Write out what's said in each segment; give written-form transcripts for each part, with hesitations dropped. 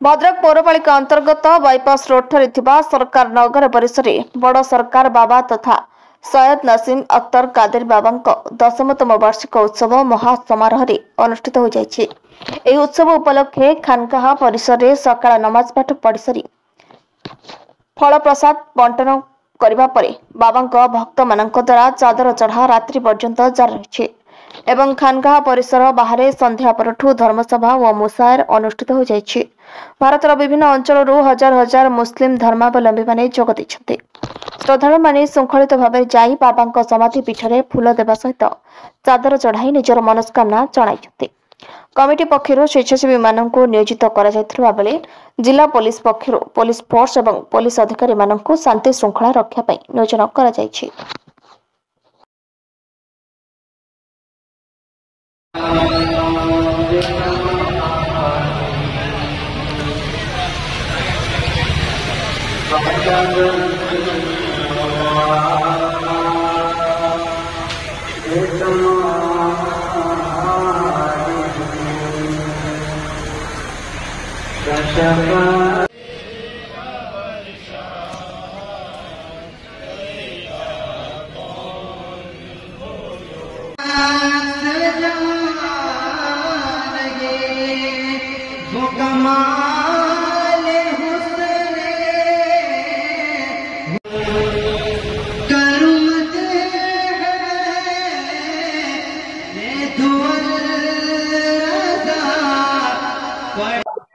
भद्रक पौरपालिका अंतर्गत bypass road सरकार नगर परिसर बड़ सरकार बाबा तथा सैयद नसीम अख्तर कादिर बाबा 10तम वार्षिक उत्सव महासमारोह अनुष्ठित हो जायछि। एही उत्सव उपलक्षे खानकाहा परिसर में सकाळ नमाज पाठ पढ़ी सारी फल प्रसाद बंटन करबा परे बाबा भक्त मानक द्वारा चादर चढ़ा रात्रि पर्यंत जारी रही एवं खानकाहा परिसर बाहर संध्या परठू धर्मसभा और मुसायर अनुष्ठित हो जायछि। भारतर विभिन्न अंचल हजार हजार मुस्लिम धर्मावलंबी माने जोग दैछन्ते। श्रद्धालु माने श्रृंखलित भाव जाई बाबा समाधि पीठरे फूल देवा सहित चादर चढ़ाई निजर मनस्कामना जणाइछन्ते। कमिटी पक्षर स्वेच्छासेवी मानक नियोजित करा जायथिबा बेले जिला पुलिस पक्षर पुलिस फोर्स एवं पुलिस अधिकारी मानक शांति श्रृंखला रक्षा पई नियोजन करा जायछि।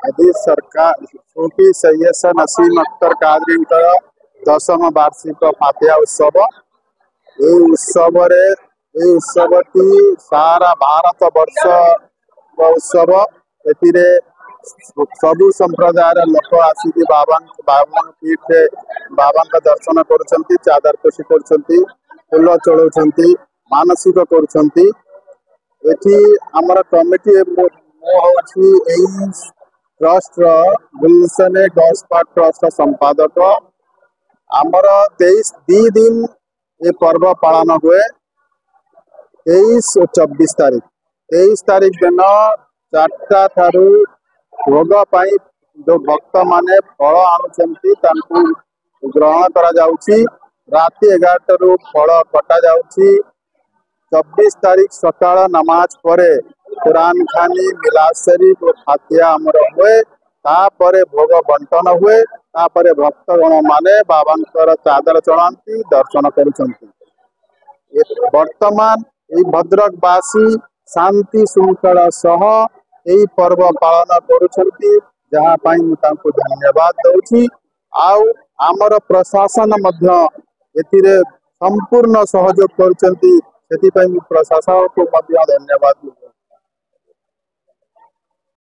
यदि सरकार सूफी सैयद नसीम अख्तर कादरी 10म वार्षिक फातिहा उत्सव उत्सवटी सारा भारत वर्ष उत्सव एतिरे सबु संप्रदायर लोक आसिक बाबा पीठ बाबा दर्शन करुछंती चादर पोषी करुछंती फूल चढ़ाउछंती मानसिक करुछंती। एठी हमर कमिटी ट्रस्ट गुलशन गॉस्पाट ट्रस्ट संपादक आमर 23 दिन ये पर्व पालन हुए 23 और 24 तारीख 23 तारीख दिन 4टा ठारू भोग पाई जो भक्त माने फल आणुछंती तांकु ग्रहण करा जाउची। राति 11 रु फल कटा जाउची। 24 तारीख सकाळ नमाज परे कुरान खानी मिलाद शरीफ और फातिहा आमर हुए तापरे भोग बंटन हुए तापरे भक्तगण माने बाबांकर चादर चढ़ाती दर्शन करुछंती। वर्तमान भद्रकवासी शांति श्रृंखला सह यही पर्व पालन करुछंती जहाँ पाई मु तांको धन्यवाद दउची। आउ आमर प्रशासन मध्य एतिरे संपूर्ण सहयोग करुछंती सेति पाई मु प्रशासन को मध्य धन्यवाद।